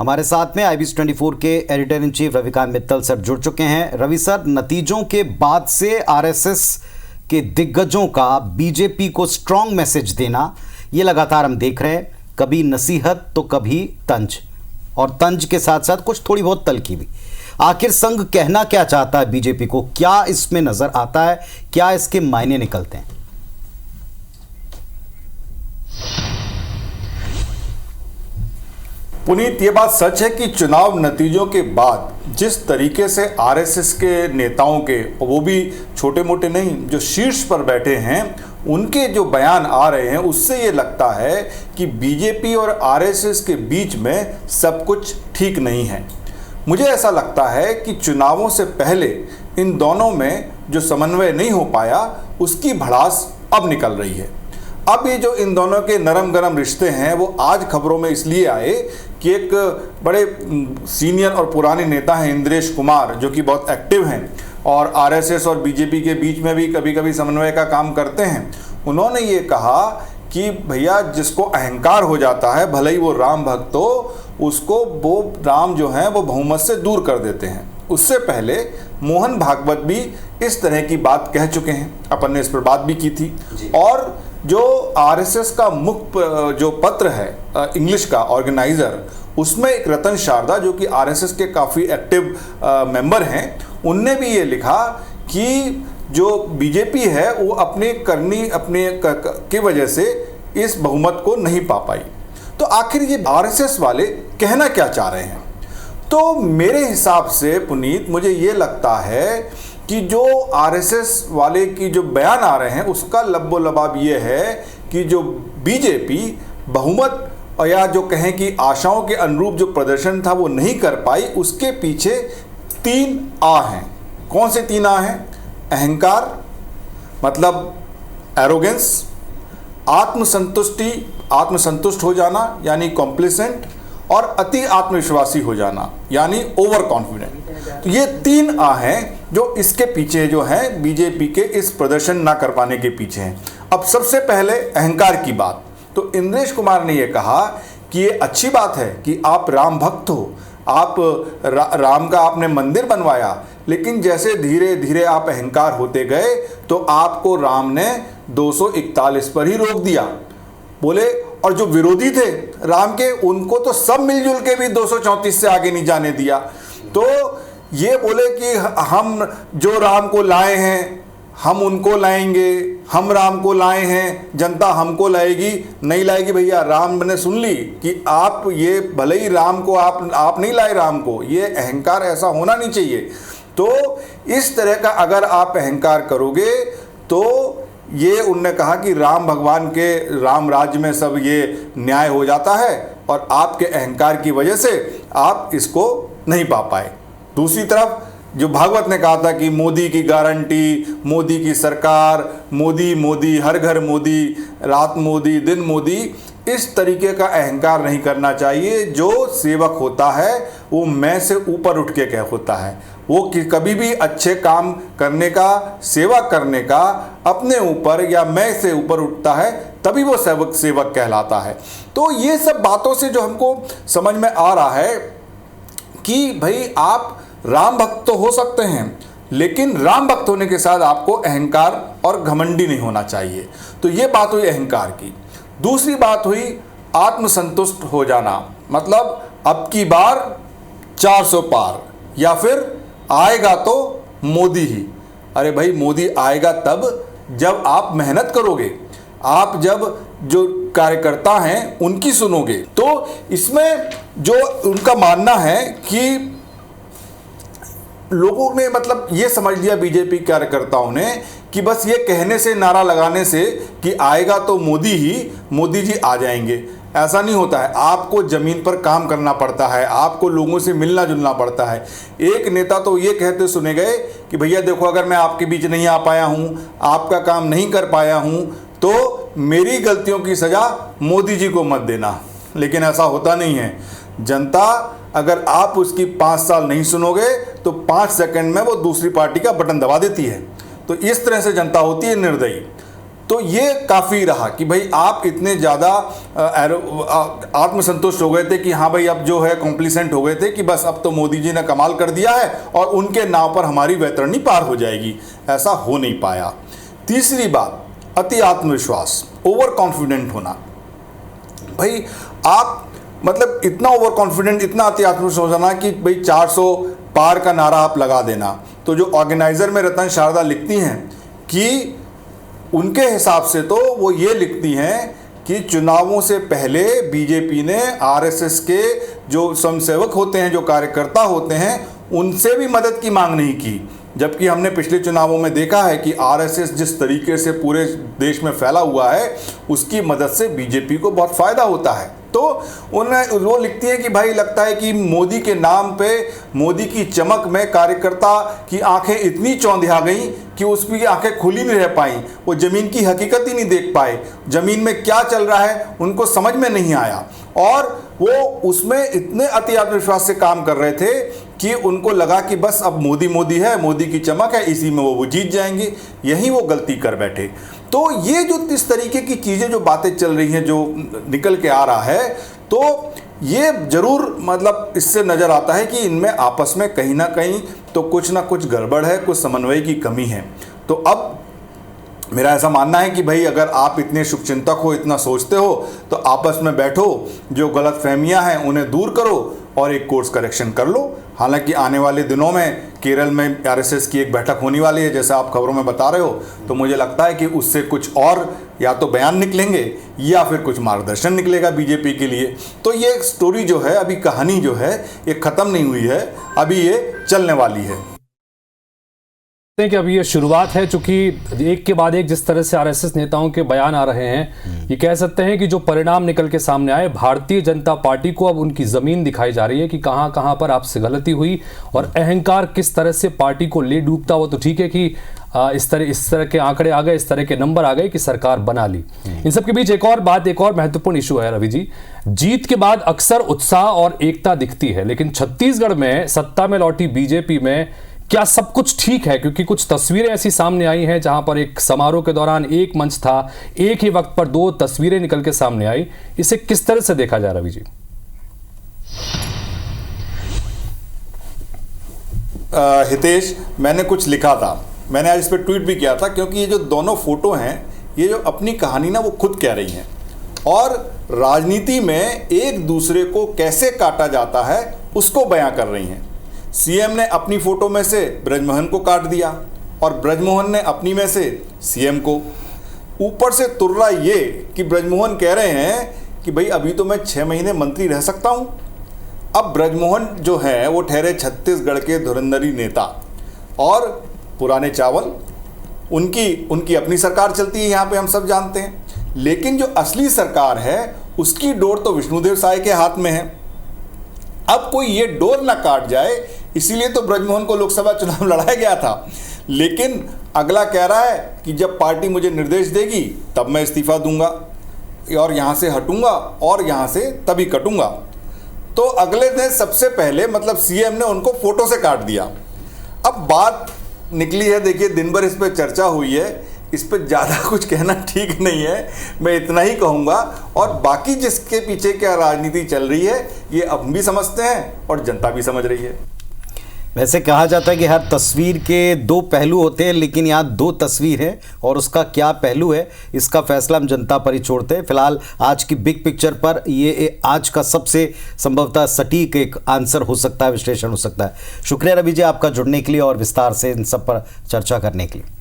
हमारे साथ में IBC24 के editor in chief Ravikant Mittal sir जुड़ चुके हैं। रवि सर, नतीजों के बाद से आरएसएस के दिग्गजों का बीजेपी को स्ट्रांग मैसेज देना, ये लगातार हम देख रहे हैं। कभी नसीहत तो कभी तंज, और तंज के साथ साथ कुछ थोड़ी बहुत तल्खी भी। आखिर संघ कहना क्या चाहता है बीजेपी को? क्या इसमें नजर आता है? क्या इसके मायने निकलते हैं? पुनीत, ये बात सच है कि चुनाव नतीजों के बाद जिस तरीके से आरएसएस के नेताओं के, वो भी छोटे मोटे नहीं, जो शीर्ष पर बैठे हैं, उनके जो बयान आ रहे हैं, उससे ये लगता है कि बीजेपी और आरएसएस के बीच में सब कुछ ठीक नहीं है। मुझे ऐसा लगता है कि चुनावों से पहले इन दोनों में जो समन्वय नहीं हो पाया, उसकी भड़ास अब निकल रही है। अब ये जो इन दोनों के नरम गरम रिश्ते हैं, वो आज खबरों में इसलिए आए कि एक बड़े सीनियर और पुराने नेता हैं इंद्रेश कुमार, जो कि बहुत एक्टिव हैं और आरएसएस और बीजेपी के बीच में भी कभी कभी समन्वय का काम करते हैं। उन्होंने ये कहा कि भैया, जिसको अहंकार हो जाता है, भले ही वो राम भक्त हो, उसको वो राम जो हैं वो बहुमत से दूर कर देते हैं। उससे पहले मोहन भागवत भी इस तरह की बात कह चुके हैं, अपन ने इस पर बात भी की थी। और जो आरएसएस का मुख्य जो पत्र है इंग्लिश का ऑर्गेनाइजर, उसमें एक रतन शारदा, जो कि आरएसएस के काफ़ी एक्टिव मेंबर हैं, उनने भी ये लिखा कि जो बीजेपी है वो अपने की वजह से इस बहुमत को नहीं पा पाई। तो आखिर ये आरएसएस वाले कहना क्या चाह रहे हैं? तो मेरे हिसाब से पुनीत, मुझे ये लगता है कि जो आरएसएस वाले की जो बयान आ रहे हैं, उसका लब्बो लबाब ये है कि जो बीजेपी बहुमत, या जो कहें कि आशाओं के अनुरूप जो प्रदर्शन था वो नहीं कर पाई, उसके पीछे 3 आ हैं। कौन से 3 आ हैं? अहंकार, मतलब एरोगेंस, आत्मसंतुष्ट हो जाना यानी कॉम्प्लिसेंट, और अति आत्मविश्वासी हो जाना यानी ओवर कॉन्फिडेंट। तो ये 3 आ हैं जो इसके पीछे जो हैं, बीजेपी के इस प्रदर्शन ना कर पाने के पीछे हैं। अब सबसे पहले अहंकार की बात, तो इंद्रेश कुमार ने ये कहा कि ये अच्छी बात है कि आप राम भक्त हो, आप राम का आपने मंदिर बनवाया, लेकिन जैसे धीरे धीरे आप अहंकार होते गए तो आपको राम ने 241 पर ही रोक दिया। बोले, और जो विरोधी थे राम के, उनको तो सब मिलजुल के भी 234 से आगे नहीं जाने दिया। तो ये बोले कि हम जो राम को लाए हैं, हम उनको लाएंगे, हम राम को लाए हैं, जनता हमको लाएगी। नहीं लाएगी भैया। राम ने सुन ली कि आप ये भले ही राम को आप नहीं लाए राम को, ये अहंकार ऐसा होना नहीं चाहिए। तो इस तरह का अगर आप अहंकार करोगे तो ये उनने कहा कि राम भगवान के राम राज्य में सब ये न्याय हो जाता है, और आपके अहंकार की वजह से आप इसको नहीं पा पाए। दूसरी तरफ जो भागवत ने कहा था कि मोदी की गारंटी, मोदी की सरकार, मोदी मोदी, हर घर मोदी, रात मोदी, दिन मोदी, इस तरीके का अहंकार नहीं करना चाहिए। जो सेवक होता है वो मैं से ऊपर उठ के होता है, वो कभी भी अच्छे काम करने का, सेवा करने का अपने ऊपर या मैं से ऊपर उठता है, तभी वो सेवक कहलाता है। तो ये सब बातों से जो हमको समझ में आ रहा है कि भाई, आप राम भक्त तो हो सकते हैं, लेकिन राम भक्त होने के साथ आपको अहंकार और घमंडी नहीं होना चाहिए। तो ये बात हुई अहंकार की। दूसरी बात हुई आत्मसंतुष्ट हो जाना, मतलब अब की बार 400 पार, या फिर आएगा तो मोदी ही। अरे भाई, मोदी आएगा तब जब आप मेहनत करोगे, आप जब जो कार्यकर्ता हैं उनकी सुनोगे। तो इसमें जो उनका मानना है कि लोगों ने मतलब ये समझ लिया, बीजेपी कार्यकर्ताओं ने, कि बस ये कहने से, नारा लगाने से कि आएगा तो मोदी ही, मोदी जी आ जाएंगे, ऐसा नहीं होता है। आपको ज़मीन पर काम करना पड़ता है, आपको लोगों से मिलना जुलना पड़ता है। एक नेता तो ये कहते सुने गए कि भैया देखो, अगर मैं आपके बीच नहीं आ पाया हूँ, आपका काम नहीं कर पाया हूँ, तो मेरी गलतियों की सज़ा मोदी जी को मत देना। लेकिन ऐसा होता नहीं है। जनता, अगर आप उसकी 5 साल नहीं सुनोगे तो 5 सेकंड में वो दूसरी पार्टी का बटन दबा देती है। तो इस तरह से जनता होती है निर्दयी। तो ये काफ़ी रहा कि भाई आप इतने ज़्यादा आत्मसंतुष्ट हो गए थे कि हाँ भाई अब जो है कॉम्प्लिसेंट हो गए थे कि बस अब तो मोदी जी ने कमाल कर दिया है और उनके नाव पर हमारी वैतरणी पार हो जाएगी। ऐसा हो नहीं पाया। तीसरी बात, अति आत्मविश्वास, ओवर कॉन्फिडेंट होना। भाई आप मतलब इतना ओवर कॉन्फिडेंट, इतना अति आत्मविश्वास हो जाना कि भाई 400 पार का नारा आप लगा देना। तो जो ऑर्गेनाइजर में रतन शारदा लिखती हैं कि उनके हिसाब से तो वो ये लिखती हैं कि चुनावों से पहले बीजेपी ने आरएसएस के जो स्वयंसेवक होते हैं, जो कार्यकर्ता होते हैं, उनसे भी मदद की मांग नहीं की। जबकि हमने पिछले चुनावों में देखा है कि आरएसएस जिस तरीके से पूरे देश में फैला हुआ है, उसकी मदद से बीजेपी को बहुत फ़ायदा होता है। तो वो लिखती है कि भाई लगता है कि मोदी के नाम पे, मोदी की चमक में कार्यकर्ता की आंखें इतनी चौंधिया गई कि उसकी आंखें खुली नहीं रह पाई, वो ज़मीन की हकीकत ही नहीं देख पाए, ज़मीन में क्या चल रहा है उनको समझ में नहीं आया, और वो उसमें इतने अति आत्मविश्वास से काम कर रहे थे कि उनको लगा कि बस अब मोदी मोदी है, मोदी की चमक है, इसी में वो जीत जाएंगे। यही वो गलती कर बैठे। तो ये जो इस तरीके की चीज़ें, जो बातें चल रही हैं, जो निकल के आ रहा है, तो ये ज़रूर मतलब इससे नज़र आता है कि इनमें आपस में कहीं ना कहीं तो कुछ ना कुछ गड़बड़ है, कुछ समन्वय की कमी है। तो अब मेरा ऐसा मानना है कि भाई अगर आप इतने शुभचिंतक हो, इतना सोचते हो, तो आपस में बैठो, जो गलत फहमियाँ हैं उन्हें दूर करो और एक कोर्स करेक्शन कर लो। हालांकि आने वाले दिनों में केरल में आरएसएस की एक बैठक होने वाली है, जैसा आप खबरों में बता रहे हो, तो मुझे लगता है कि उससे कुछ और या तो बयान निकलेंगे या फिर कुछ मार्गदर्शन निकलेगा बीजेपी के लिए। तो ये स्टोरी जो है, अभी कहानी जो है, ये ख़त्म नहीं हुई है, अभी ये चलने वाली है। कि अभी ये शुरुआत है, चूंकि एक के बाद एक जिस तरह से आरएसएस नेताओं के बयान आ रहे हैं, ये कह सकते हैं कि जो परिणाम निकल के सामने आए, भारतीय जनता पार्टी को अब उनकी जमीन दिखाई जा रही है कि कहां कहां पर आपसे गलती हुई और अहंकार किस तरह से पार्टी को ले डूबता। वो तो ठीक है कि इस तरह के आंकड़े आ गए, इस तरह के नंबर आ गए कि सरकार बना ली। इन सब के बीच एक और बात, एक और महत्वपूर्ण इशू है रवि जी। जीत के बाद अक्सर उत्साह और एकता दिखती है, लेकिन छत्तीसगढ़ में सत्ता में लौटी बीजेपी में क्या सब कुछ ठीक है? क्योंकि कुछ तस्वीरें ऐसी सामने आई हैं जहां पर एक समारोह के दौरान एक मंच था, एक ही वक्त पर दो तस्वीरें निकल के सामने आई। इसे किस तरह से देखा जा रवि जी? हितेश, मैंने कुछ लिखा था, मैंने आज इस पर ट्वीट भी किया था, क्योंकि ये जो दोनों फोटो हैं, ये जो अपनी कहानी ना वो खुद कह रही हैं, और राजनीति में एक दूसरे को कैसे काटा जाता है उसको बयां कर रही हैं। सीएम ने अपनी फोटो में से ब्रजमोहन को काट दिया और ब्रजमोहन ने अपनी में से सीएम को। ऊपर से तुर्रा ये कि ब्रजमोहन कह रहे हैं कि भाई अभी तो मैं 6 महीने मंत्री रह सकता हूँ। अब ब्रजमोहन जो है वो ठहरे छत्तीसगढ़ के धुरंधरी नेता और पुराने चावल, उनकी अपनी सरकार चलती है, यहाँ पे हम सब जानते हैं। लेकिन जो असली सरकार है उसकी डोर तो विष्णुदेव साय के हाथ में है। अब कोई ये डोर ना काट जाए, इसीलिए तो ब्रजमोहन को लोकसभा चुनाव लड़ाया गया था। लेकिन अगला कह रहा है कि जब पार्टी मुझे निर्देश देगी तब मैं इस्तीफा दूंगा और यहाँ से हटूंगा और यहाँ से तभी कटूंगा। तो अगले दिन सबसे पहले मतलब सीएम ने उनको फोटो से काट दिया। अब बात निकली है, देखिए दिन भर इस पर चर्चा हुई है, इस पर ज़्यादा कुछ कहना ठीक नहीं है, मैं इतना ही कहूँगा। और बाकी जिसके पीछे क्या राजनीति चल रही है ये अब भी समझते हैं और जनता भी समझ रही है। वैसे कहा जाता है कि हर तस्वीर के 2 पहलू होते हैं, लेकिन यहाँ 2 तस्वीर है और उसका क्या पहलू है इसका फैसला हम जनता पर ही छोड़ते हैं। फिलहाल आज की बिग पिक्चर पर ये आज का सबसे संभवतः सटीक एक आंसर हो सकता है, विश्लेषण हो सकता है। शुक्रिया रवि जी आपका जुड़ने के लिए और विस्तार से इन सब पर चर्चा करने के लिए।